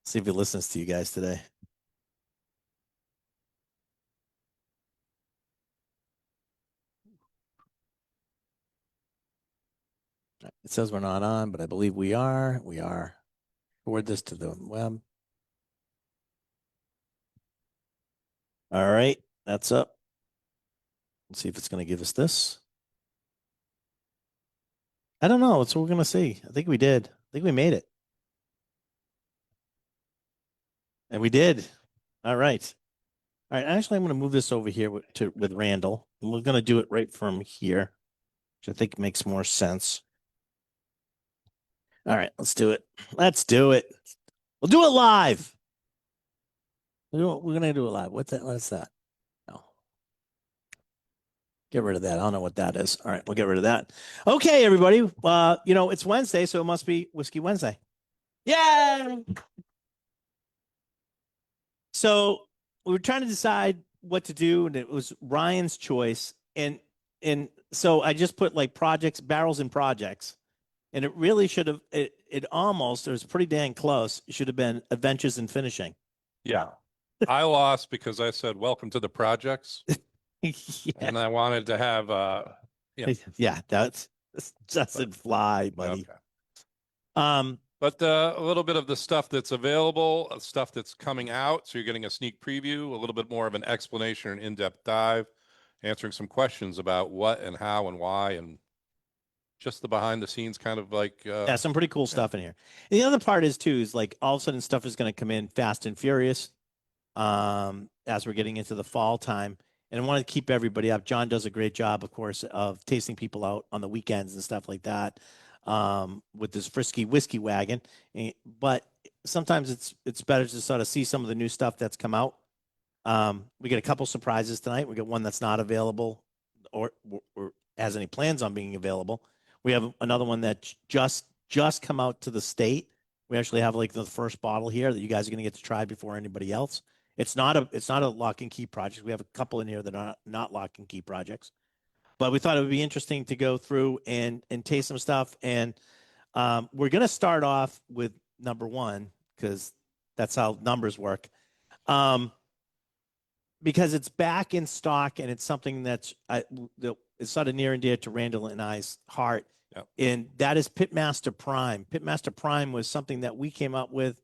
See if he listens to you guys today. It says we're not on, but I believe we are. We are. Forward this to the web. All right, that's up. Let's see if it's going to give us this. I don't know. That's what we're going to see. I think we did. I think we made it. And we did. All right. All right. Actually, I'm going to move this over here with Randall. And we're going to do it right from here, which I think makes more sense. All right. Let's do it. Let's do it. We'll do it live. We're going to do it live. What's that? What's that? No. Get rid of that. I don't know what that is. All right. We'll get rid of that. Okay, everybody. It's Wednesday, so it must be Whiskey Wednesday. Yeah. So we were trying to decide what to do, and it was Ryan's choice. And so I just put like projects, barrels and projects. And it really should have it was pretty dang close. It should have been adventures and finishing. Yeah. I lost because I said welcome to the projects. Yeah. And I wanted to have Yeah, that doesn't fly, buddy. Okay. But a little bit of the stuff that's available, stuff that's coming out. So you're getting a sneak preview, a little bit more of an explanation and in-depth dive, answering some questions about what and how and why, and just the behind the scenes kind of like. Yeah, some pretty cool stuff in here. And the other part is too, is like all of a sudden stuff is going to come in fast and furious as we're getting into the fall time. And I want to keep everybody up. John does a great job, of course, of tasting people out on the weekends and stuff like that with this frisky whiskey wagon. But sometimes it's better to sort of see some of the new stuff that's come out. We get a couple surprises tonight. We got one that's not available or has any plans on being available. We have another one that just come out to the state. We actually have like the first bottle here that you guys are going to get to try before anybody else. It's not a lock and key project. We have a couple in here that are not lock and key projects, but we thought it would be interesting to go through and taste some stuff. And we're going to start off with number one because that's how numbers work. Because it's back in stock and it's something that is sort of near and dear to Randall and I's heart. Yep. And that is Pitmaster Prime. Pitmaster Prime was something that we came up with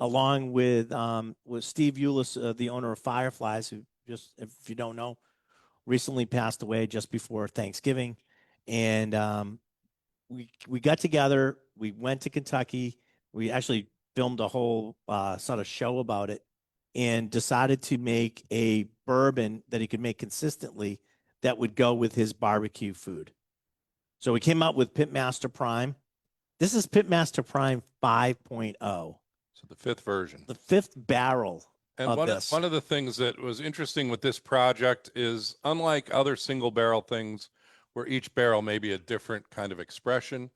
along with Steve Eulis, the owner of Fireflies, who just, if you don't know, recently passed away just before Thanksgiving. And we got together. We went to Kentucky. We actually filmed a whole sort of show about it and decided to make a bourbon that he could make consistently that would go with his barbecue food. So we came up with Pitmaster Prime. This is Pitmaster Prime 5.0. So the fifth version. The fifth barrel and of this. One of the things that was interesting with this project is, unlike other single barrel things where each barrel may be a different kind of expression,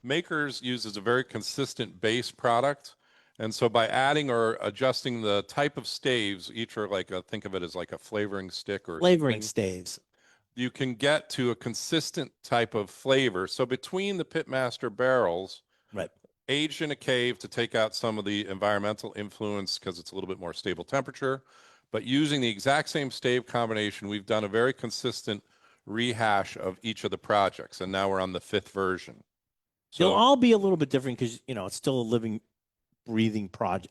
Makers uses a very consistent base product. And so by adding or adjusting the type of staves, each are like think of it as like a flavoring stick or flavoring staves, you can get to a consistent type of flavor. So between the Pitmaster barrels, right, aged in a cave to take out some of the environmental influence because it's a little bit more stable temperature, but using the exact same stave combination, we've done a very consistent rehash of each of the projects. And now we're on the fifth version. So they'll all be a little bit different because, it's still a living, breathing product.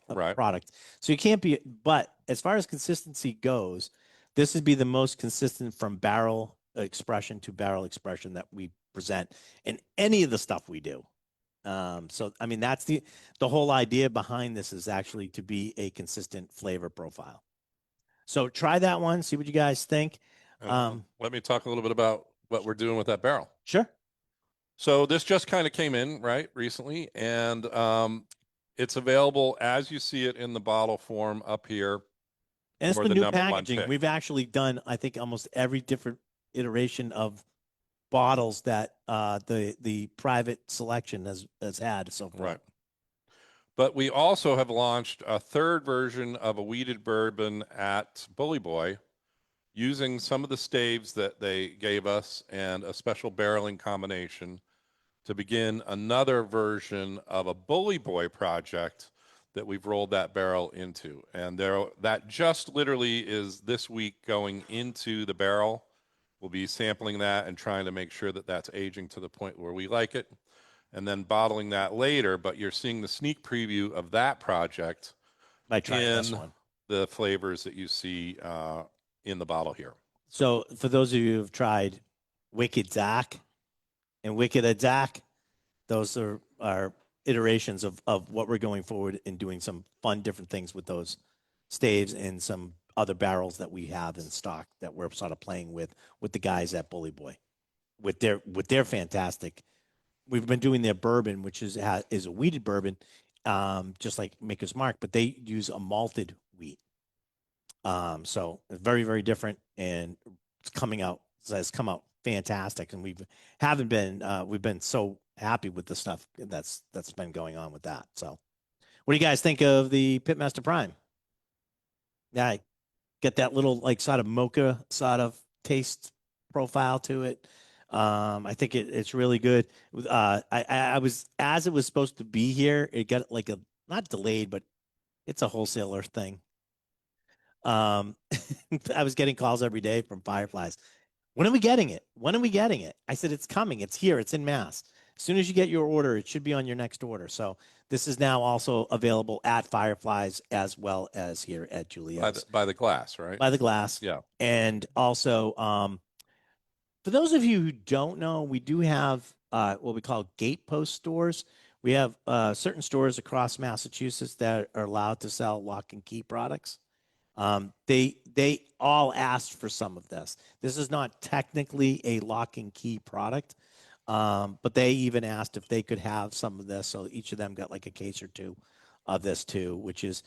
So you can't be, but as far as consistency goes, this would be the most consistent from barrel expression to barrel expression that we present in any of the stuff we do. So, I mean, that's the whole idea behind this is actually to be a consistent flavor profile. So try that one, see what you guys think. Let me talk a little bit about what we're doing with that barrel. Sure. So this just kind of came in recently, and it's available as you see it in the bottle form up here. And it's the new packaging. We've actually done, I think, almost every different iteration of bottles that the private selection has had so far. Right. But we also have launched a third version of a wheated bourbon at Bully Boy using some of the staves that they gave us and a special barreling combination to begin another version of a Bully Boy project that we've rolled that barrel into. And that just literally is this week going into the barrel. We'll be sampling that and trying to make sure that that's aging to the point where we like it, and then bottling that later. But you're seeing the sneak preview of that project By trying this in one. the flavors that you see in the bottle here. So for those of you who've tried Wicked Zach and Wicked Zach, those are iterations of what we're going forward and doing some fun different things with those staves and some other barrels that we have in stock that we're sort of playing with the guys at Bully Boy with their fantastic. We've been doing their bourbon, which is a wheated bourbon, just like Maker's Mark, but they use a malted wheat. So very, very different, and it's coming out. It's come out fantastic, and we've been so happy with the stuff that's been going on with that. So, what do you guys think of the Pitmaster Prime? Yeah, I get that little like sort of mocha sort of taste profile to it. I think it's really good. I was as it was supposed to be here. It got like a not delayed, but it's a wholesaler thing. Um, I was getting calls every day from Fireflies. When are we getting it? When are we getting it? I said, it's coming. It's here. It's in mass. As soon as you get your order, it should be on your next order. So this is now also available at Fireflies as well as here at Julia's. By the glass, right? By the glass. Yeah. And also, for those of you who don't know, we do have what we call gatepost stores. We have certain stores across Massachusetts that are allowed to sell lock and key products. They all asked for some of this. This is not technically a lock and key product, but they even asked if they could have some of this. So each of them got like a case or two of this too, which is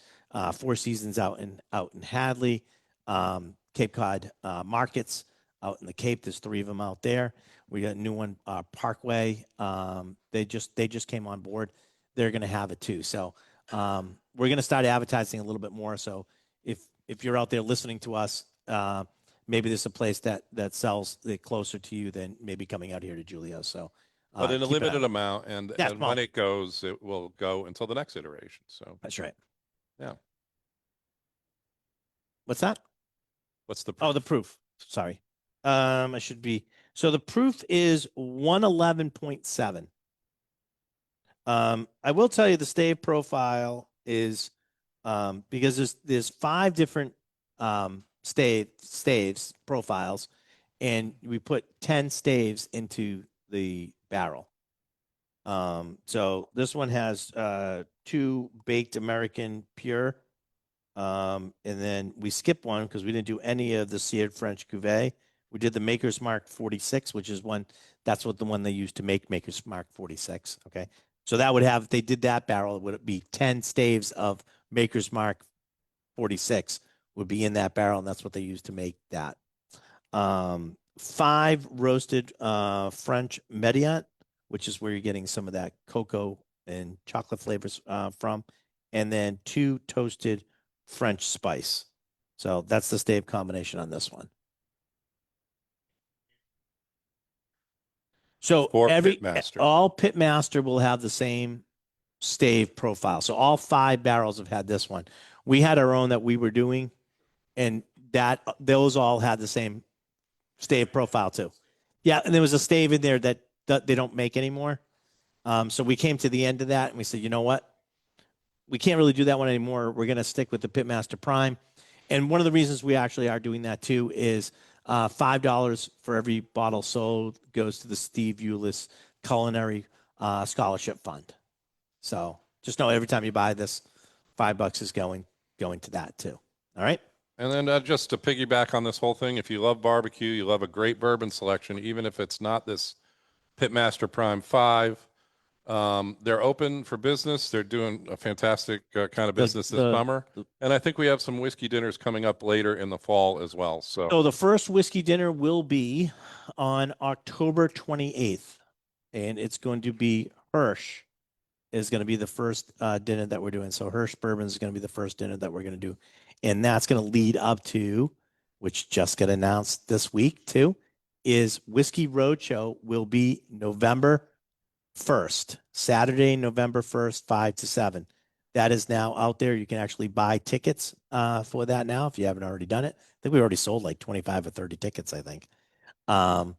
Four Seasons out in Hadley, Cape Cod Markets out in the Cape. There's three of them out there. We got a new one, Parkway. They just came on board. They're going to have it too. So we're going to start advertising a little bit more. So if you're out there listening to us, maybe there's a place that sells it closer to you than maybe coming out here to Julio's. So, but in a limited amount, and well, when it goes, it will go until the next iteration. So that's right. Yeah. What's that? What's the proof? Oh, the proof. Sorry. I should be. So the proof is 111.7. I will tell you the stave profile is because there's five different staves profiles, and we put 10 staves into the barrel. So this one has 2 baked American pure, and then we skipped one because we didn't do any of the seared French cuvee. We did the Maker's Mark 46, which is that's what the one they used to make Maker's Mark 46. Okay. So that would have, if they did that barrel, it would be 10 staves of Maker's Mark 46 would be in that barrel, and that's what they use to make that. 5 roasted French Mediant, which is where you're getting some of that cocoa and chocolate flavors from, and then 2 toasted French spice. So that's the stave combination on this one. So all Pitmaster will have the same stave profile. So all 5 barrels have had this one. We had our own that we were doing, and those all had the same stave profile too. Yeah, and there was a stave in there that they don't make anymore. So we came to the end of that, and we said, you know what? We can't really do that one anymore. We're going to stick with the Pitmaster Prime. And one of the reasons we actually are doing that too is $5 for every bottle sold goes to the Steve Eulis Culinary Scholarship Fund. So just know every time you buy this, $5 is going to that too. All right. And then just to piggyback on this whole thing, if you love barbecue, you love a great bourbon selection, even if it's not this Pitmaster Prime 5, they're open for business. They're doing a fantastic kind of business this summer. And I think we have some whiskey dinners coming up later in the fall as well. So the first whiskey dinner will be on October 28th, and it's going to be Hirsch is going to be the first dinner that we're doing. So Hirsch Bourbon is going to be the first dinner that we're going to do. And that's going to lead up to, which just got announced this week too, is Whiskey Roadshow will be November 1st, Saturday, November 1st, 5 to 7. That is now out there. You can actually buy tickets for that now if you haven't already done it. I think we already sold like 25 or 30 tickets, I think. Um,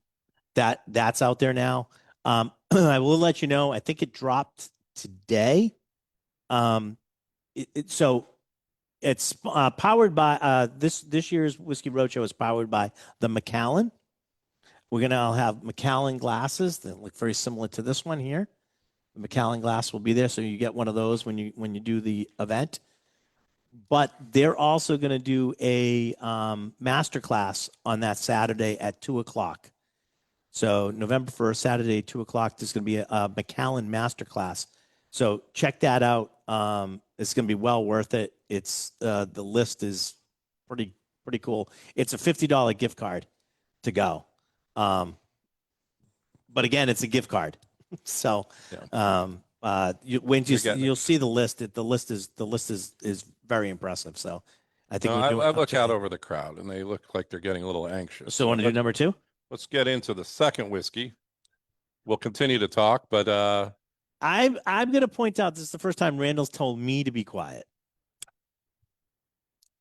that's out there now. I will let you know. I think it dropped today. Um, so it's powered by this year's Whiskey Roadshow is powered by the Macallan. We're gonna all have Macallan glasses that look very similar to this one here. The Macallan glass will be there, so you get one of those when you do the event. But they're also going to do a master class on that Saturday at 2 o'clock. So November 1st, Saturday, 2 o'clock, there's going to be a Macallan masterclass. So check that out. It's going to be well worth it. It's the list is pretty cool. It's a $50 gift card to go. But again, it's a gift card. So Yeah. you'll see the list. The list is very impressive. So I think No, we're doing. I look out over the crowd and they look like they're getting a little anxious. So want to do number two? Let's get into the second whiskey. We'll continue to talk, but I'm going to point out this is the first time Randall's told me to be quiet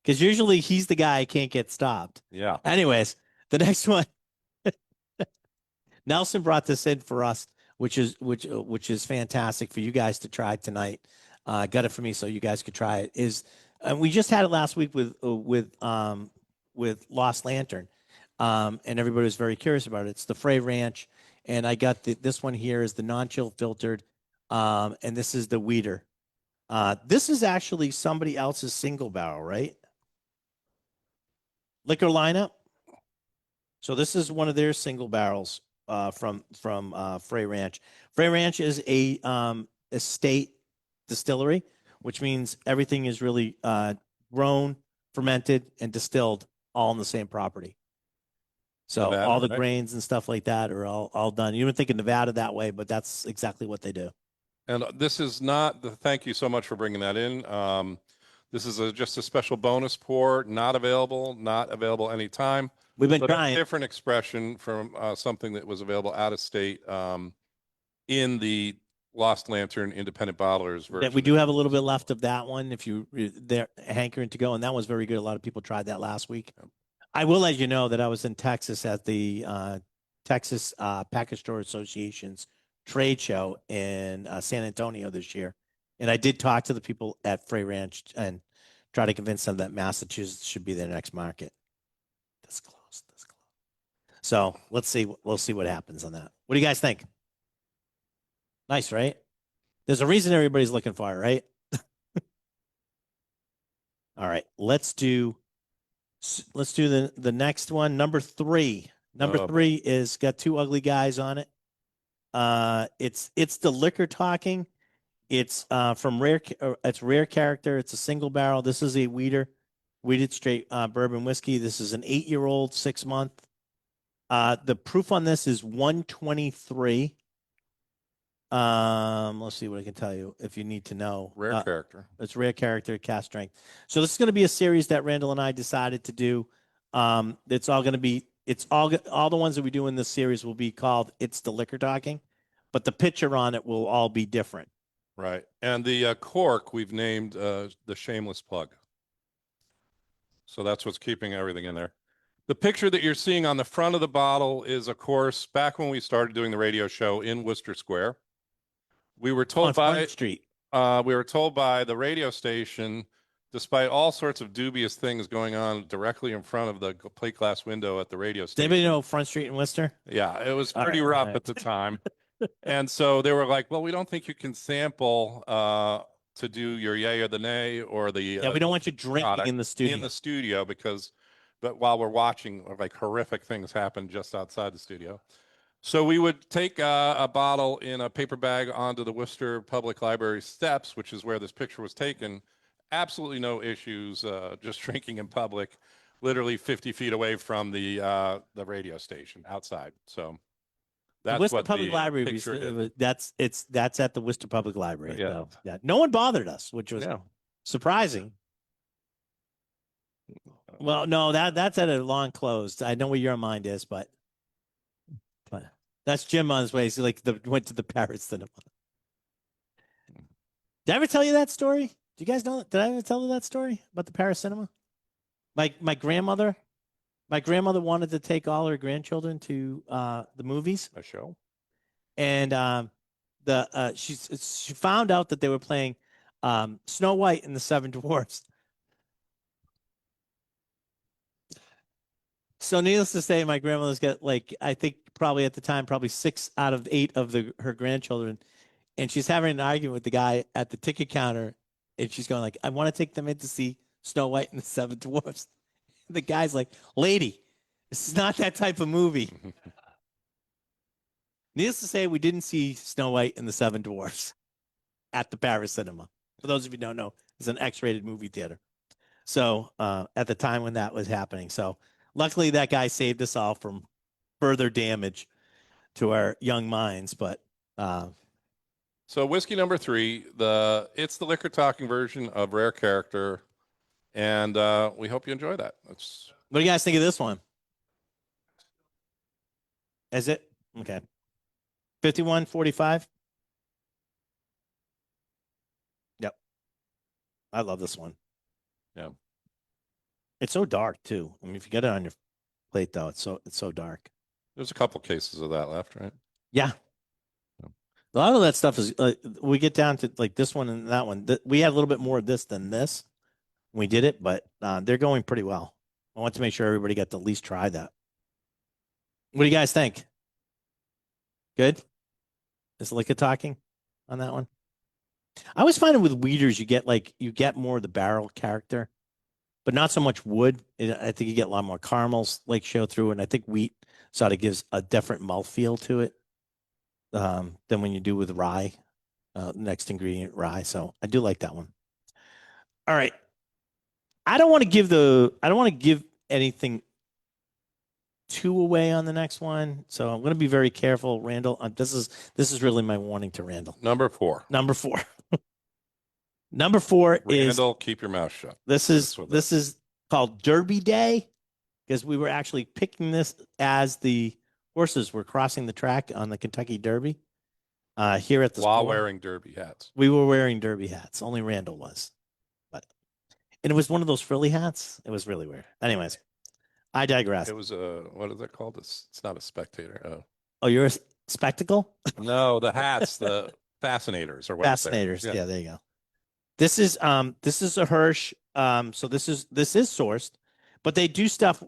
because usually he's the guy I can't get stopped. yeah. Anyways, the next one, Nelson brought this in for us, which is fantastic for you guys to try tonight. Got it for me so you guys could try it. And we just had it last week with Lost Lantern, and everybody was very curious about it. It's the Frey Ranch, and I got this one here is the non-chill filtered, and this is the Weeder. This is actually somebody else's single barrel, right? Liquor lineup. So this is one of their single barrels from Frey Ranch. Frey Ranch is a estate distillery, which means everything is really grown, fermented, and distilled all on the same property. So Nevada, all the right? grains and stuff like that are all done. You would think of Nevada that way, but that's exactly what they do. And this is not the thank you so much for bringing that in. This is just a special bonus pour, not available anytime. We've been But a trying. different expression from something that was available out of state in the Lost Lantern Independent Bottlers version. We do have a little bit left of that one if they're hankering to go, and that one's very good. A lot of people tried that last week. I will let you know that I was in Texas at the Texas Package Store Association's trade show in San Antonio this year, and I did talk to the people at Frey Ranch and try to convince them that Massachusetts should be their next market. That's close. So let's see. We'll see what happens on that. What do you guys think? Nice, right? There's a reason everybody's looking for it, right? All right, let's do the next one. Number three. Number three is got two ugly guys on it. It's the liquor talking. It's from rare. It's rare character. It's a single barrel. This is a weeded straight bourbon whiskey. This is an 8-year-old, 6-month. The proof on this is 123. Let's see what I can tell you if you need to know. Rare character. It's rare character, cast strength. So this is going to be a series that Randall and I decided to do. It's all going to be. It's all the ones that we do in this series will be called "It's the Liquor Talking," but the picture on it will all be different. Right. And the cork we've named the Shameless Plug. So that's what's keeping everything in there. The picture that you're seeing on the front of the bottle is, of course, back when we started doing the radio show in Worcester Square. We were told by Front Street. We were told by the radio station, despite all sorts of dubious things going on directly in front of the plate glass window at the radio Does station. anybody know Front Street in Worcester? Yeah, it was pretty rough at the time. And so they were like, well, we don't think you can sample to do your yay or the nay or the Yeah, we don't want you drinking in the studio. in the studio but while we're watching, like horrific things happen just outside the studio. So we would take a bottle in a paper bag onto the Worcester Public Library steps, which is where this picture was taken. Absolutely no issues, just drinking in public, literally 50 feet away from the radio station outside. So that's the Worcester what Public the Library. picture That's at the Worcester Public Library. Yeah. So, yeah. No one bothered us, which was surprising. Well, no, that's at a long closed. I know where your mind is, but that's Jim on his way. He's like went to the Parrot Cinema. Did I ever tell you that story? Do you guys know? Did I ever tell you that story about the Paris cinema? My grandmother, my grandmother wanted to take all her grandchildren to the movies, A show? and she found out that they were playing Snow White and the Seven Dwarfs. So needless to say, my grandmother's got like I think probably at the time probably 6 out of 8 of her grandchildren, and she's having an argument with the guy at the ticket counter, and she's going like, "I want to take them in to see Snow White and the Seven Dwarfs." The guy's like, "Lady, this is not that type of movie." Needless to say, we didn't see Snow White and the Seven Dwarfs at the Paris Cinema. For those of you who don't know, it's an X-rated movie theater. So at the time when that was happening, so luckily that guy saved us all from further damage to our young minds. But So whiskey number 3, it's the liquor talking version of Rare Character, and we hope you enjoy that. That's what do you guys think of this one? Is it okay? 5145. Yep, I love this one. yeah. It's so dark too. I mean, if you get it on your plate though, it's so dark. There's a couple cases of that left, right? Yeah. Yeah. A lot of that stuff is we get down to like this one and that one. We had a little bit more of this than this when we did it, but they're going pretty well. I want to make sure everybody got to at least try that. What do you guys think? Good? Is liquor talking on that one? I always find it with weeders, you get more of the barrel character, but not so much wood. I think you get a lot more caramels like show through, and I think wheat sort of gives a different mouthfeel to it than when you do with rye. Next ingredient, rye. So I do like that one. All right. I don't want to give anything too away on the next one. So I'm going to be very careful, Randall. This is really my warning to Randall. Number 4. Number 4. Number 4 is Randall, keep your mouth shut. this is called Derby Day because we were actually picking this as the horses were crossing the track on the Kentucky Derby here at the While store. wearing derby hats. We were wearing derby hats. Only Randall was. And it was one of those frilly hats. It was really weird. Anyways, I digress. It was what is that called? It's not a spectator. Oh, you're a spectacle? No, the hats, the fascinators or what? Fascinators. Yeah, there you go. This is a Hirsch. So this is sourced, but they do stuff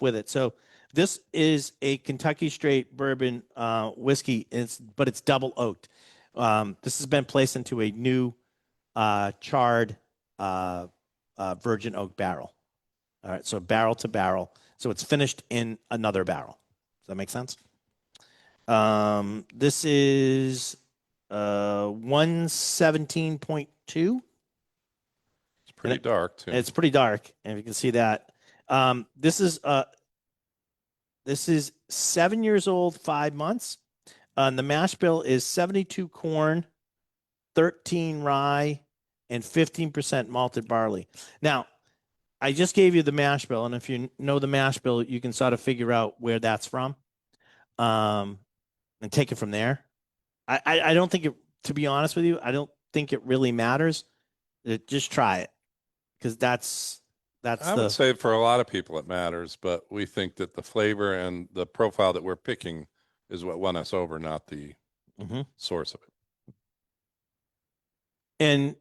with it. So this is a Kentucky straight bourbon whiskey. But it's double oaked. This has been placed into a new charred virgin oak barrel. All right, so barrel to barrel. So it's finished in another barrel. Does that make sense? This is 117.2. It's pretty dark too. It's pretty dark, and you can see that. This is 7 years old, 5 months. The mash bill is 72 corn, 13 rye, and 15% malted barley. Now, I just gave you the mash bill, and if you know the mash bill, you can sort of figure out where that's from, and take it from there. I don't think it. To be honest with you, I don't think it really matters. Just try it, because that's I would say for a lot of people it matters, but we think that the flavor and the profile that we're picking is what won us over, not the source of it. And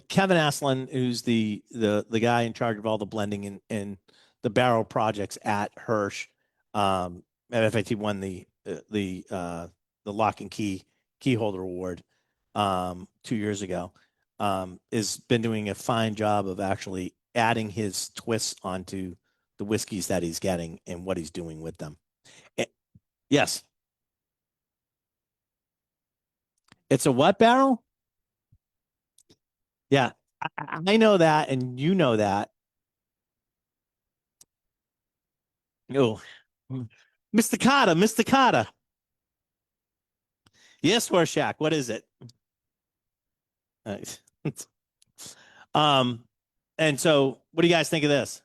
Kevin Aslan, who's the guy in charge of all the blending and the barrel projects at Hirsch, matter of fact, he won the Lock and Key Holder Award 2 years ago. Has been doing a fine job of actually adding his twists onto the whiskeys that he's getting and what he's doing with them. Yes, it's a what barrel? Yeah, I know that, and you know that. Oh, Mr. Carter. Yes, Horseshack. What is it? Nice. And so what do you guys think of this?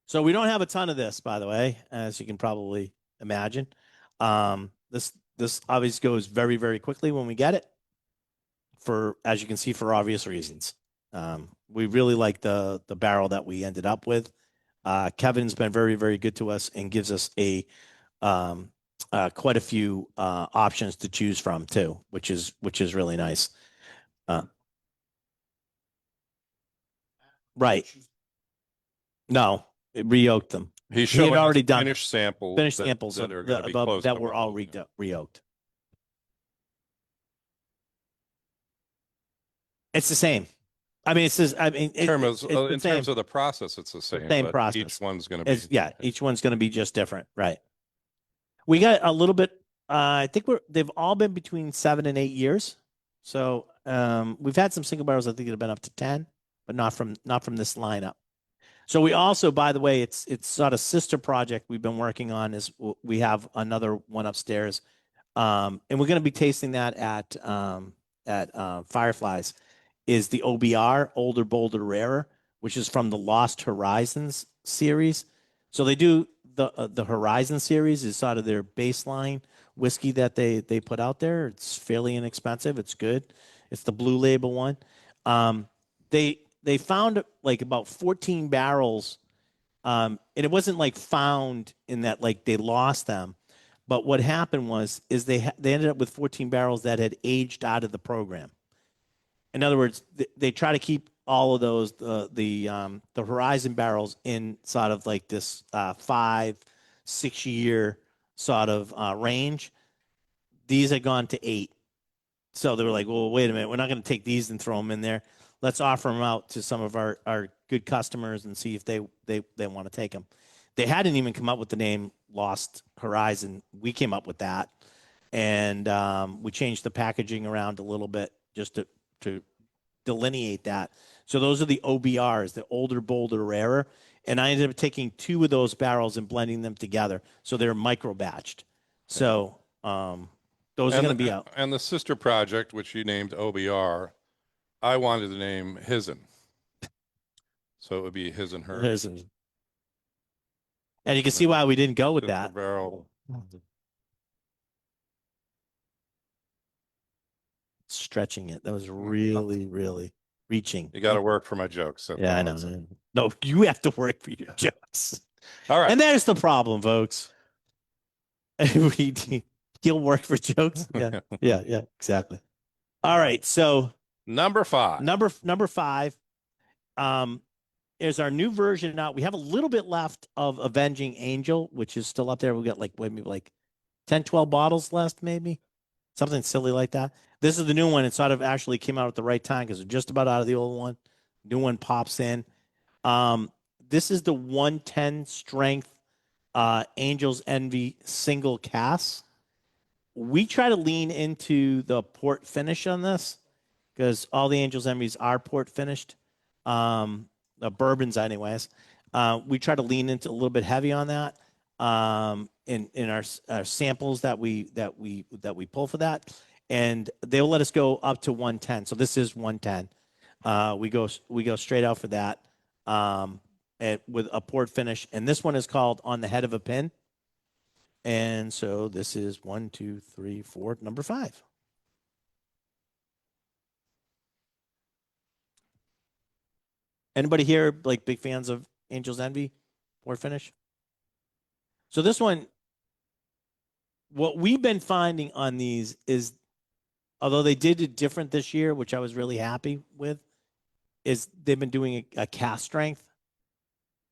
So we don't have a ton of this, by the way, as you can probably imagine. This obviously goes very, very quickly when we get it. for, as you can see, for obvious reasons. We really like the barrel that we ended up with. Kevin's been very, very good to us and gives us quite a few options to choose from too, which is really nice. Right. No, it re-oaked them. He's He had showing us already done finished samples finished samples that are going to be close that to were what all we're looking at. re-oaked. It's the same. I mean, it's just, I mean, In terms it's the in same, terms of the process, it's the same, same but process. each one's going to be. Yeah, each one's going to be just different, right? We got a little bit. I think they've all been between 7 and 8 years. So we've had some single barrels. I think that have been up to 10, but not from this lineup. So we also, by the way, it's sort of sister project we've been working on. Is we have another one upstairs, and we're going to be tasting that at Fireflies. Is the OBR, Older, Bolder, Rarer, which is from the Lost Horizons series. So they do the Horizon series is sort of their baseline whiskey that they put out there. It's fairly inexpensive. It's good. It's the blue label one. They found like about 14 barrels, and it wasn't like found in that like they lost them, but what happened is they ended up with 14 barrels that had aged out of the program. In other words, they try to keep all of those the Horizon barrels in sort of like this 5-6 year sort of range. These had gone to 8, so they were like, well, wait a minute, we're not going to take these and throw them in there. Let's offer them out to some of our good customers and see if they want to take them. They hadn't even come up with the name Lost Horizon. We came up with that, and we changed the packaging around a little bit just to delineate that. So those are the OBRs, the older, bolder, rarer. And I ended up taking 2 of those barrels and blending them together. So they're micro batched. So those are going to be out. And the sister project, which you named OBR, I wanted to name His'n. So it would be his and hers. And you can see why we didn't go with Sister that. barrel. Stretching it. That was really, really reaching. You got to work for my jokes. Yeah, I know. No, you have to work for your jokes. All right. And there's the problem, folks. He'll work for jokes. Yeah, yeah, exactly. All right, so number 5. Number 5 is our new version out. We have a little bit left of Avenging Angel, which is still up there. We got maybe 10, 12 bottles left, maybe something silly like that. This is the new one. It sort of actually came out at the right time because we're just about out of the old one. New one pops in. This is the 110 strength Angel's Envy single cask. We try to lean into the port finish on this because all the Angel's Envies are port finished, bourbons anyways. We try to lean into a little bit heavy on that in our samples that we pull for that, and they'll let us go up to 110. So this is 110. We go straight out for that with a port finish, and this one is called On the Head of a Pin. And so this is 1, 2, 3, 4, number 5. Anybody here big fans of Angel's Envy port finish? So this one, what we've been finding on these is, although they did it different this year, which I was really happy with, is they've been doing a cask strength.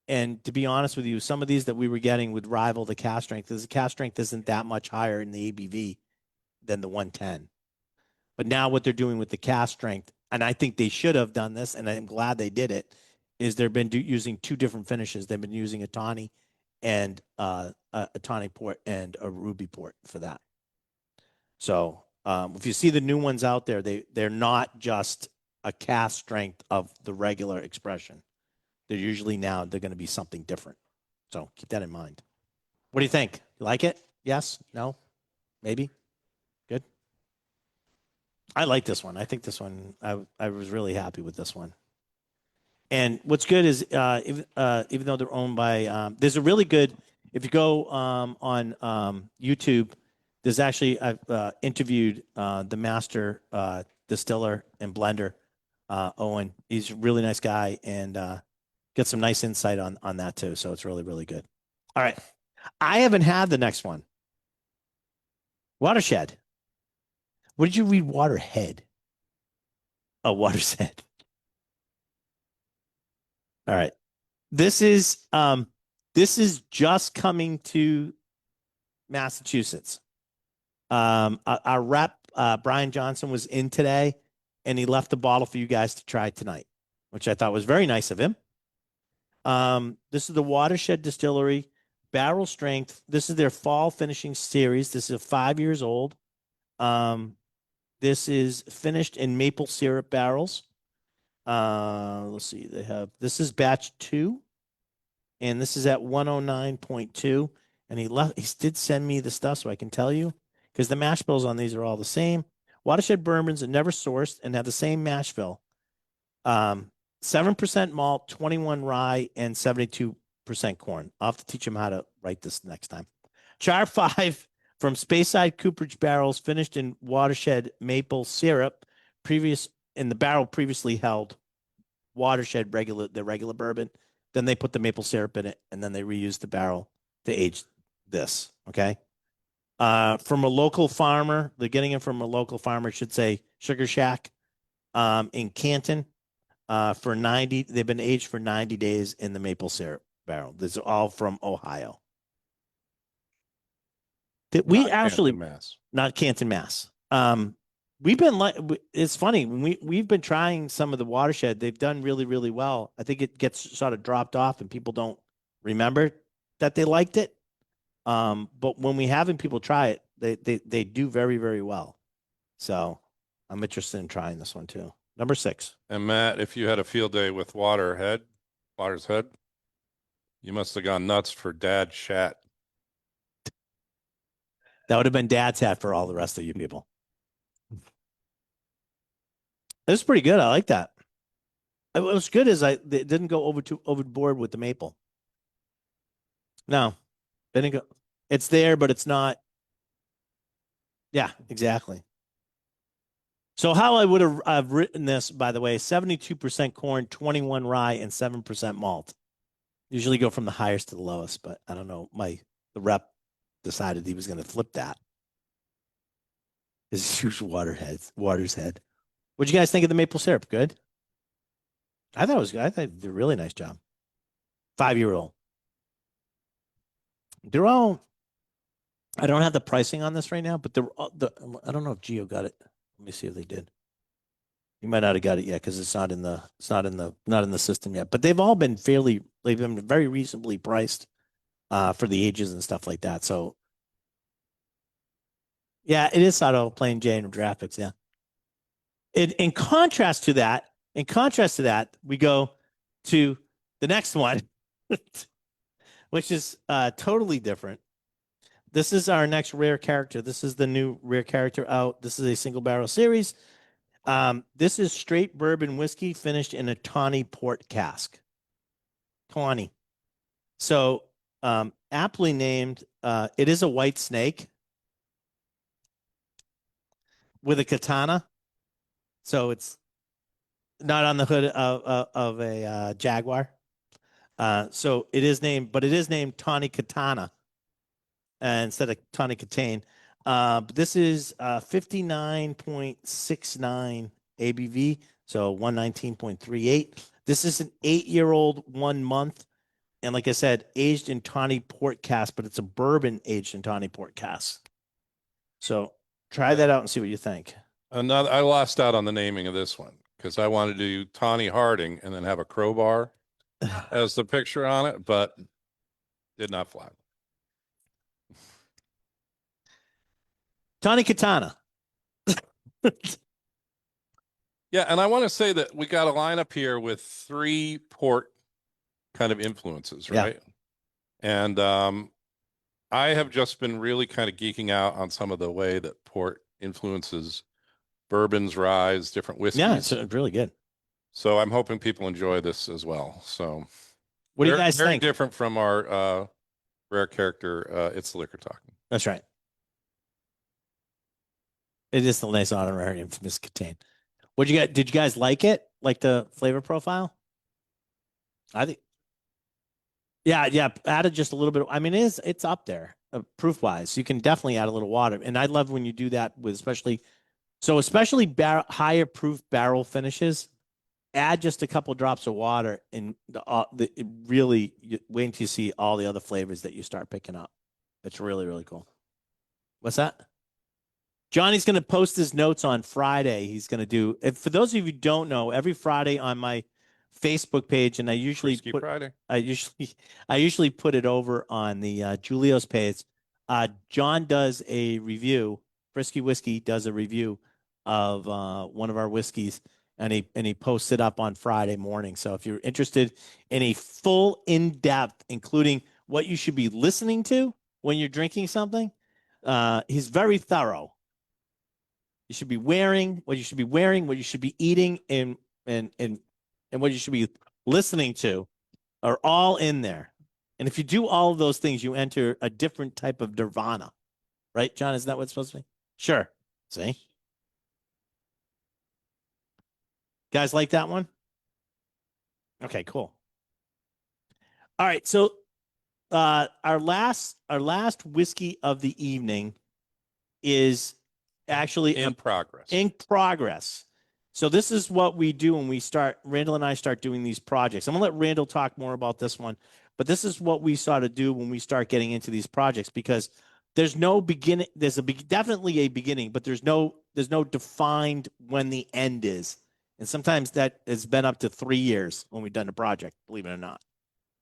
And to be honest with you, some of these that we were getting would rival the cask strength. Because the cask strength isn't that much higher in the ABV than the 110. But now what they're doing with the cask strength, and I think they should have done this, and I'm glad they did it, is they've been using 2 different finishes. They've been using a tawny and a tawny port and a ruby port for that. So if you see the new ones out there, they're not just a cask strength of the regular expression. They're usually they're going to be something different. So keep that in mind. What do you think? You like it? Yes? No? Maybe? Good? I like this one. I think this one, I was really happy with this one. And what's good is even though they're owned by, there's a really good, if you go on YouTube, there's actually, I've interviewed the master distiller and blender, Owen. He's a really nice guy and get some nice insight on that too. So it's really, really good. All right. I haven't had the next one. Watershed. What did you read? Waterhead. Oh, Watershed. All right. This is just coming to Massachusetts. Our rep, Brian Johnson, was in today, and he left the bottle for you guys to try tonight, which I thought was very nice of him. This is the Watershed Distillery barrel strength. This is their fall finishing series. This is 5 years old. This is finished in maple syrup barrels. Let's see. This is batch 2, and this is at 109.2. And he did send me the stuff so I can tell you, because the mash bills on these are all the same. Watershed bourbons are never sourced and have the same mash bill. 7% malt, 21 rye, and 72% corn. I'll have to teach him how to write this next time. Char 5 from Speyside Cooperage barrels, finished in Watershed maple syrup. The barrel previously held Watershed the regular bourbon. Then they put the maple syrup in it, and then they reused the barrel to age this. Okay. From a local farmer, they're getting it from a local farmer. It should say Sugar Shack, in Canton. For 90, they've been aged for 90 days in the maple syrup barrel. This is all from Ohio. We Not actually, Canton, Mass. not Canton, Mass. We've been like, it's funny when we've been trying some of the Watershed. They've done really, really well. I think it gets sort of dropped off, and people don't remember that they liked it. But when we having people try it, they do very, very well. So I'm interested in trying this one too. Number 6. And Matt, if you had a field day with Water's Head, you must have gone nuts for Dad Shat. That would have been Dad's hat for all the rest of you people. It was pretty good. I like that. It was good as it didn't go overboard with the maple. No, didn't go. It's there, but it's not. Yeah, exactly. So how I would have written this, by the way, 72% corn, 21 rye, and 7% malt. Usually go from the highest to the lowest, but I don't know. The rep decided he was going to flip that. His huge Water's Head. What'd you guys think of the maple syrup? Good. I thought it was good. I thought they did a really nice job. 5-year-old. They're all. I don't have the pricing on this right now, but I don't know if Gio got it. Let me see if they did. You might not have got it yet because it's not in the system yet. But they've been very reasonably priced for the ages and stuff like that. So yeah, it is sort of plain Jane graphics. Yeah. In contrast to that, we go to the next one, which is totally different. This is our next rare character. This is the new rare character out. This is a single barrel series. This is straight bourbon whiskey finished in a tawny port cask. Tawny. So aptly named, it is a white snake with a katana. So it's not on the hood of a Jaguar. So it is named Tawny Katana instead of Tawny Katane. But this is 59.69 ABV, so 119.38. This is an 8-year-old, 1 month. And like I said, aged in tawny port cask, but it's a bourbon aged in tawny port cask. So try that out and see what you think. I lost out on the naming of this one because I wanted to do Tawny Harding and then have a crowbar as the picture on it, but did not fly. Tawny Katana. Yeah, and I want to say that we got a lineup here with 3 port kind of influences, right? Yeah. And I have just been really kind of geeking out on some of the way that port influences bourbons, ryes, different whiskeys. Yeah, it's really good. So I'm hoping people enjoy this as well. So what do you guys very think? Different from our rare character, It's the Liquor Talking. That's right. It is the nice honorarium for Miss Katane. What'd you get? Did you guys like it? Like the flavor profile? I think, yeah, yeah. Added just a little bit. I mean, it's up there proof wise. You can definitely add a little water, and I love when you do that with especially higher proof barrel finishes. Add just a couple drops of water, and it really wait until you see all the other flavors that you start picking up. It's really really cool. What's that? Johnny's going to post his notes on Friday. He's going to do, if, for those of you who don't know, every Friday on my Facebook page, and Frisky Friday. I usually, I usually put it over on the Julio's page. John does a review. Frisky Whiskey does a review of one of our whiskeys, and he posts it up on Friday morning. So if you're interested in a full in depth, including what you should be listening to when you're drinking something, he's very thorough. You should be wearing, what you should be wearing, what you should be eating, and what you should be listening to are all in there. And if you do all of those things, you enter a different type of nirvana, right, John? Isn't that what it's supposed to be? Sure. See, guys, like that one? Okay, cool. All right, so our last whiskey of the evening is actually In progress. in progress. So this is what we do when Randall and I start doing these projects. I'm gonna let Randall talk more about this one, but this is what we sort of do when we start getting into these projects because there's no beginning. Definitely a beginning, but there's no defined when the end is. And sometimes that has been up to 3 years when we've done a project, believe it or not.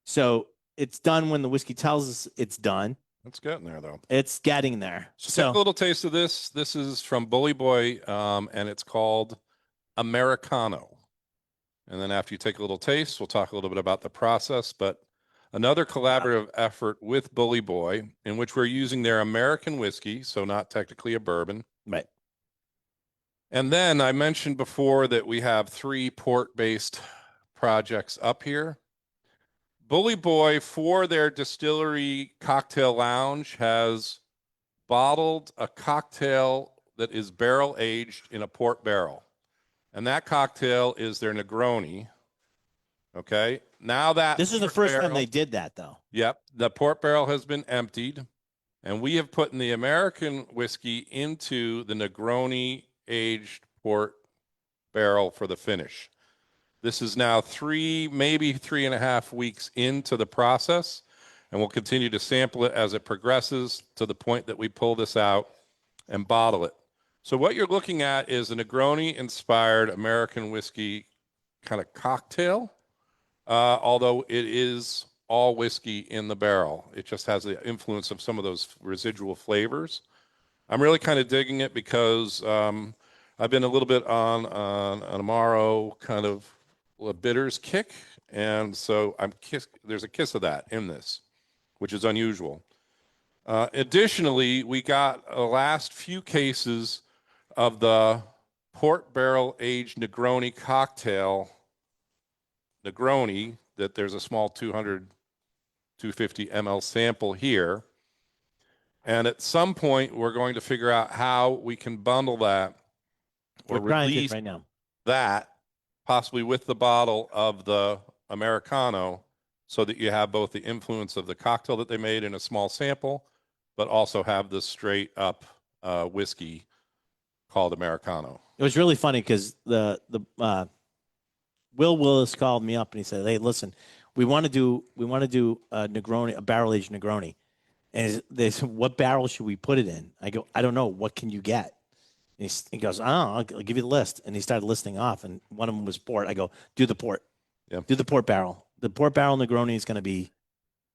So it's done when the whiskey tells us it's done. It's getting there though. It's getting there. So take a little taste of this. This is from Bully Boy, and it's called Americano. And then after you take a little taste, we'll talk a little bit about the process. But another collaborative effort with Bully Boy, in which we're using their American whiskey, so not technically a bourbon. Right. And then I mentioned before that we have 3 port-based projects up here. Bully Boy, for their distillery cocktail lounge, has bottled a cocktail that is barrel aged in a port barrel. And that cocktail is their Negroni. Okay. Now that This is the first time they did that, though. Yep. The port barrel has been emptied, and we have put in the American whiskey into the Negroni aged port barrel for the finish. This is now 3, maybe 3.5 weeks into the process, and we'll continue to sample it as it progresses to the point that we pull this out and bottle it. So what you're looking at is a Negroni-inspired American whiskey kind of cocktail, although it is all whiskey in the barrel. It just has the influence of some of those residual flavors. I'm really kind of digging it because I've been a little bit on an Amaro kind of a bitters kick, and so there's a kiss of that in this, which is unusual. Additionally, we got the last few cases of the port barrel aged Negroni cocktail Negroni that there's a small 250 ml sample here. And at some point, we're going to figure out how we can bundle that or release right now. that possibly with the bottle of the Americano so that you have both the influence of the cocktail that they made in a small sample, but also have the straight up whiskey called Americano. It was really funny because the Will Willis called me up and he said, "Hey, listen, we want to do a Negroni, a barrel aged Negroni." And they said, "What barrel should we put it in?" I go, "I don't know. What can you get?" And he goes, "Oh, I'll give you the list." And he started listing off, and one of them was port. I go, "Do the port. Yep. Do the port barrel. The port barrel Negroni is going to be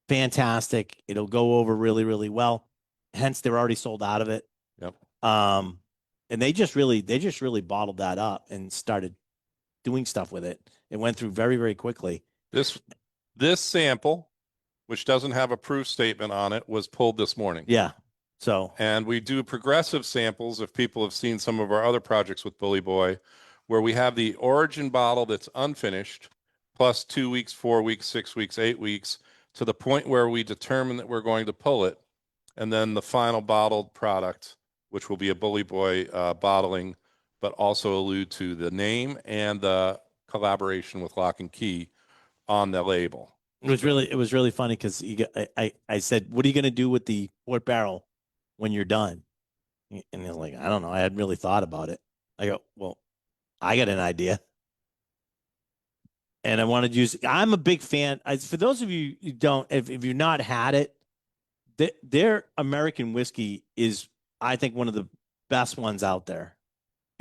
fantastic. It'll go over really, really well. Hence, they're already sold out of it." Yep. And they just really bottled that up and started doing stuff with it. It went through very, very quickly. This sample, which doesn't have a proof statement on it, was pulled this morning. Yeah. So, and we do progressive samples. If people have seen some of our other projects with Bully Boy, where we have the origin bottle that's unfinished, plus 2 weeks, 4 weeks, 6 weeks, 8 weeks, to the point where we determine that we're going to pull it, and then the final bottled product, which will be a Bully Boy bottling, but also allude to the name and the collaboration with Lock and Key on the label. It was really funny because I said, "What are you going to do with the port barrel when you're done?" And they're like, "I don't know. I hadn't really thought about it." I go, "Well, I got an idea." And I wanted to use. I'm a big fan. For those of you who don't, if you've not had it, their American whiskey is, I think, one of the best ones out there.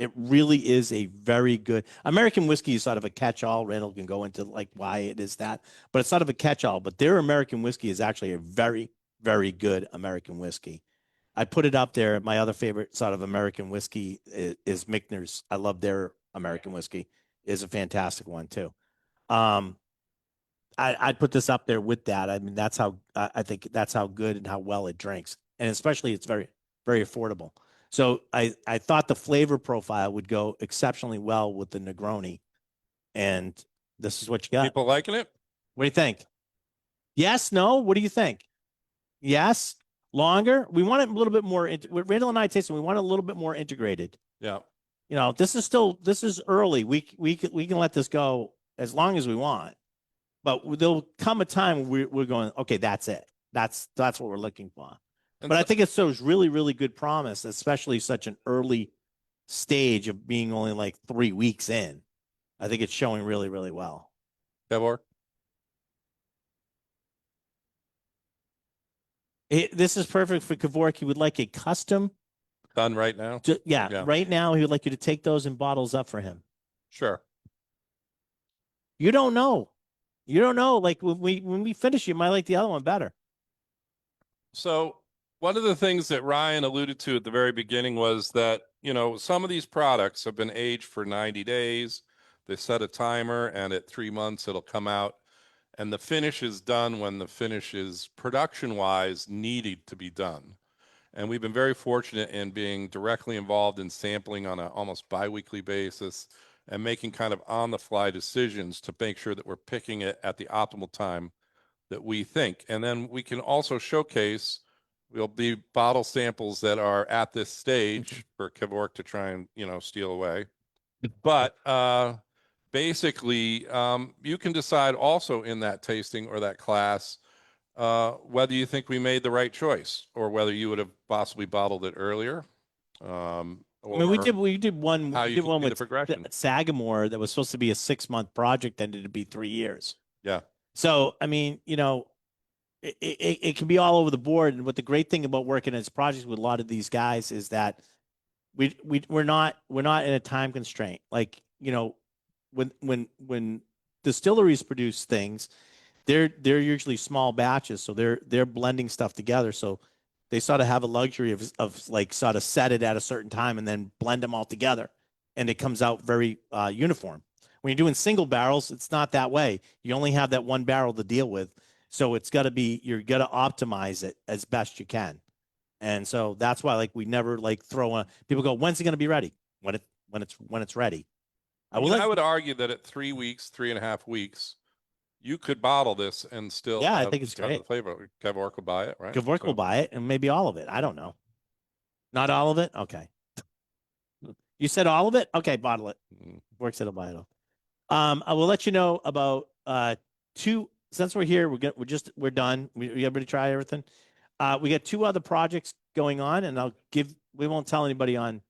It really is a very good American whiskey is sort of a catch-all. Randall can go into like why it is that, but it's sort of a catch-all. But their American whiskey is actually a very, very good American whiskey. I put it up there. My other favorite sort of American whiskey is Michner's. I love their American whiskey. Is a fantastic one too. Um, I'd put this up there with that. I mean, that's how I think that's how good and how well it drinks, and especially it's very, very affordable. So I thought the flavor profile would go exceptionally well with the Negroni, and this is what you got. People liking it? What do you think? Yes, no. What do you think? Yes, longer. We want it a little bit more. Randall and I tasted. We want it a little bit more integrated. Yeah. You know, this is early. We can let this go as long as we want. But there'll come a time where we're going, okay, that's it. That's what we're looking for. And But so, I think it shows really, really good promise, especially such an early stage of being only like 3 weeks in. I think it's showing really, really well. Kevor, This is perfect for Kevork. He would like a custom. done right now? Yeah, right now he would like you to take those in bottles up for him. Sure. You don't know. You don't know. Like when we finish, you might like the other one better. So one of the things that Ryan alluded to at the very beginning was that, some of these products have been aged for 90 days. They set a timer, and at 3 months it'll come out. And the finish is done when the finish is production-wise needed to be done. And we've been very fortunate in being directly involved in sampling on an almost biweekly basis and making kind of on-the-fly decisions to make sure that we're picking it at the optimal time that we think. And then we can also showcase, will be bottle samples that are at this stage for Kevork to try and, steal away. But basically, you can decide also in that tasting or that class whether you think we made the right choice or whether you would have possibly bottled it earlier. I mean, we did one with progression. Sagamore that was supposed to be a 6-month project, ended to be 3 years. Yeah. So I mean, it can be all over the board. And what the great thing about working as projects with a lot of these guys is that we're not in a time constraint. Like, when distilleries produce things, they're usually small batches, so they're blending stuff together. So they sort of have a luxury of like sort of set it at a certain time and then blend them all together, and it comes out very uniform. When you're doing single barrels, it's not that way. You only have that one barrel to deal with, so it's got to be you're got to optimize it as best you can. And so that's why like we never like throw on. People go, when's it going to be ready? When it's ready. I would argue that at 3 weeks, 3.5 weeks, you could bottle this and still Yeah, I think it's great. The flavor. Kevork will buy it, right? Kevork will buy it, and maybe all of it. I don't know. Not all of it. Okay. You said all of it. Okay, bottle it. Works it'll buy it all. I will let you know about two. Since we're here, we're done. We everybody try everything. We got 2 other projects going on, and we won't tell anybody on.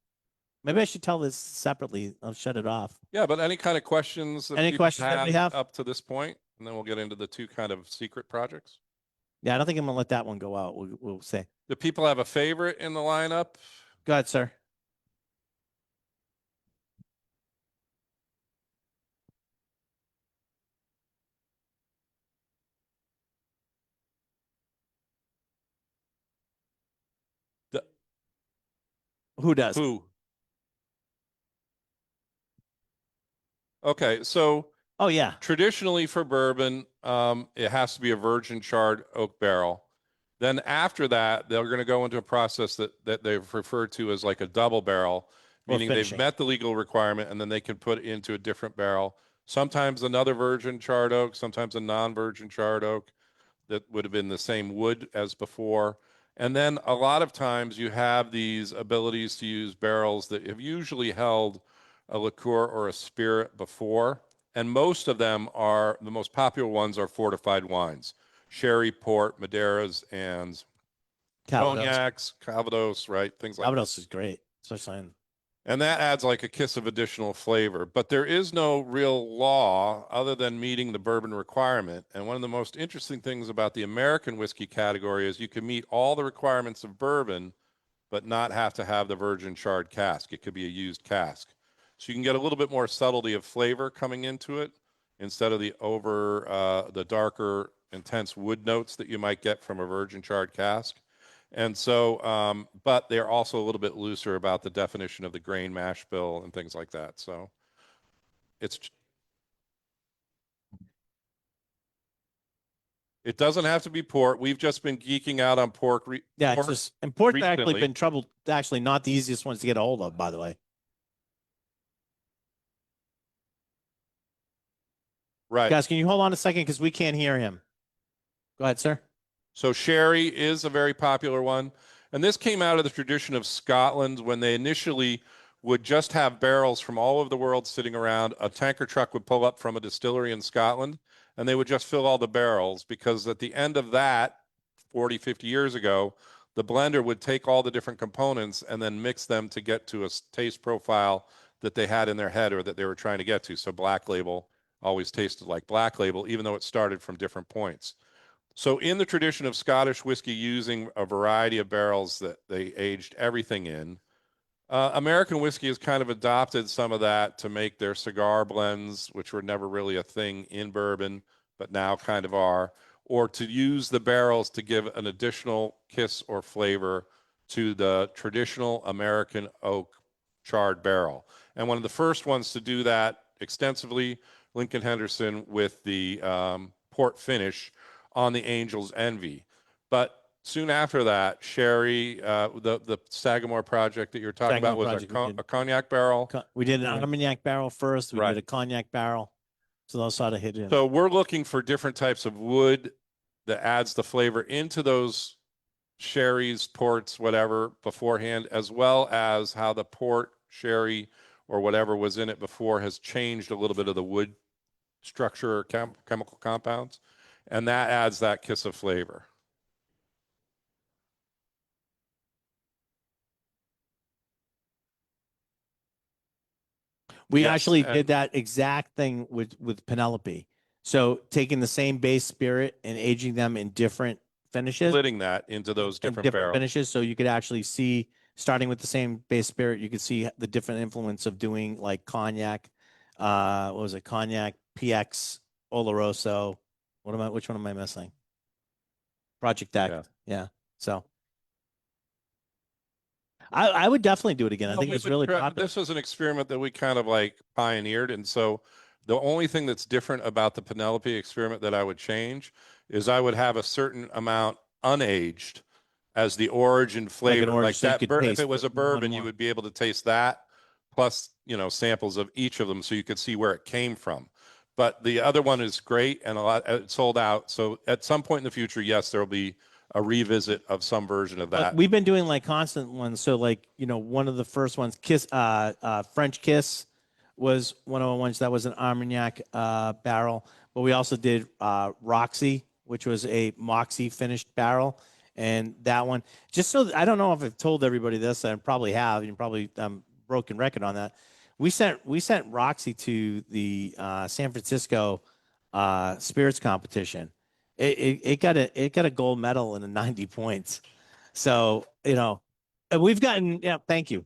Maybe I should tell this separately. I'll shut it off. Yeah, but any kind of questions that we have up to this point, and then we'll get into the 2 kind of secret projects. Yeah, I don't think I'm gonna let that one go out. We'll say. Do people have a favorite in the lineup? Go ahead, sir. Who does? Who? Okay, so oh yeah, traditionally for bourbon, it has to be a virgin charred oak barrel. Then after that, they're going to go into a process that they've referred to as like a double barrel, meaning they've met the legal requirement, and then they can put it into a different barrel. Sometimes another virgin charred oak, sometimes a non-virgin charred oak that would have been the same wood as before. And then a lot of times you have these abilities to use barrels that have usually held a liqueur or a spirit before. And most of them are, the most popular ones are fortified wines, sherry, port, Madeiras, and Calvados. cognacs, Calvados, right? Things like that. Calvados is great, especially in And that adds like a kiss of additional flavor. But there is no real law other than meeting the bourbon requirement. And one of the most interesting things about the American whiskey category is you can meet all the requirements of bourbon, but not have to have the virgin charred cask. It could be a used cask. So you can get a little bit more subtlety of flavor coming into it instead of the darker, intense wood notes that you might get from a virgin charred cask. And so, but they're also a little bit looser about the definition of the grain mash bill and things like that. So it's, it doesn't have to be port. We've just been geeking out on yeah, it's pork just import's actually recently. been trouble. Actually, not the easiest ones to get a hold of, by the way. Right. Guys, can you hold on a second because we can't hear him? Go ahead, sir. So sherry is a very popular one. And this came out of the tradition of Scotland when they initially would just have barrels from all over the world sitting around. A tanker truck would pull up from a distillery in Scotland and they would just fill all the barrels because at the end of that, 40, 50 years ago, the blender would take all the different components and then mix them to get to a taste profile that they had in their head or that they were trying to get to. So Black Label always tasted like Black Label, even though it started from different points. So in the tradition of Scottish whiskey using a variety of barrels that they aged everything in, American whiskey has kind of adopted some of that to make their cigar blends, which were never really a thing in bourbon, but now kind of are, or to use the barrels to give an additional kiss or flavor to the traditional American oak charred barrel. And one of the first ones to do that extensively, Lincoln Henderson with the port finish on the Angel's Envy. But soon after that, sherry, the Sagamore project that you were talking Sagamore about was project a cognac barrel. we did an And Armagnac barrel first. We right. did a cognac barrel. So those sort of hit in. So we're looking for different types of wood that adds the flavor into those sherries, ports, whatever beforehand, as well as how the port, sherry, or whatever was in it before has changed a little bit of the wood structure or chemical compounds. And that adds that kiss of flavor. We Yes. actually And did that exact thing with Penelope. So taking the same base spirit and aging them in different finishes splitting that into those and different different barrels. finishes, so you could actually see, starting with the same base spirit, you could see the different influence of doing like cognac. What was it? Cognac, PX, Oloroso. Which one am I missing? Project Deck. Yeah. Yeah. So I would definitely do it again. I Well, think it was really popular. this was an experiment that we kind of like pioneered. And so the only thing that's different about the Penelope experiment that I would change is I would have a certain amount unaged as the origin Like an flavor. orange, Like so you that, could if taste it was a one bourbon, you more. would be able to taste that plus, samples of each of them so you could see where it came from. But the other one is great and it sold out. So at some point in the future, yes, there will be a revisit of some version of that. We've been doing like constant ones. So like, one of the first ones, French Kiss was one of the ones that was an Armagnac barrel. But we also did Roxy, which was a Moxie finished barrel. And that one, just so I don't know if I've told everybody this, I probably have. You probably broken record on that. We sent Roxy to the San Francisco spirits competition. It got a gold medal and a 90 points. So, and we've gotten, yeah, thank you.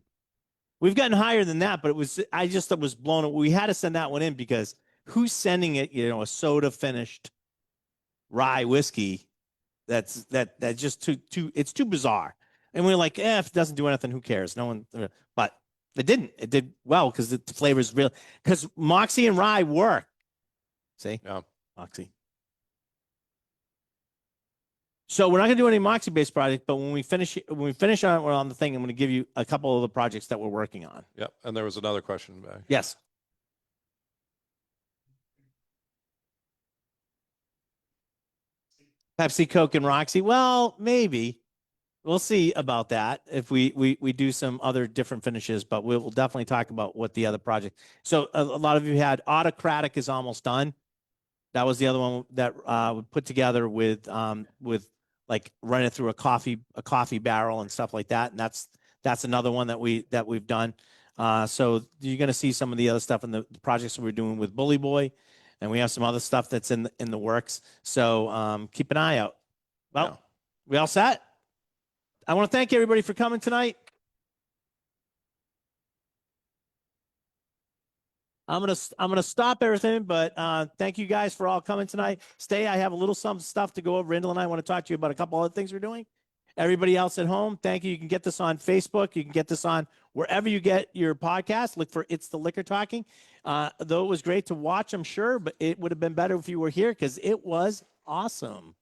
We've gotten higher than that, but I just was blown away. We had to send that one in because who's sending it, a soda finished rye whiskey that just it's too bizarre. And we're like, if it doesn't do anything, who cares? No one, but it didn't. It did well because the flavor is real. Because Moxie and rye work. See? Yeah. Moxie. So we're not going to do any Moxie-based project, but when we finish on the thing, I'm going to give you a couple of the projects that we're working on. Yep. And there was another question back. Yes. Pepsi, Coke, and Roxy. Well, maybe. We'll see about that if we do some other different finishes, but we'll definitely talk about what the other project. So a lot of you had autocratic is almost done. That was the other one that we put together with like running it through a coffee barrel and stuff like that. And that's another one that we've done. So you're going to see some of the other stuff in the projects we're doing with Bully Boy, and we have some other stuff that's in the works. So keep an eye out. Well, Yeah. we all set? I want to thank everybody for coming tonight. I'm gonna stop everything, but thank you guys for all coming tonight. Stay. I have a little some stuff to go over. Rindle and I want to talk to you about a couple other things we're doing. Everybody else at home, thank you. You can get this on Facebook. You can get this on wherever you get your podcast. Look for It's the Liquor Talking. Though it was great to watch, I'm sure, but it would have been better if you were here because it was awesome.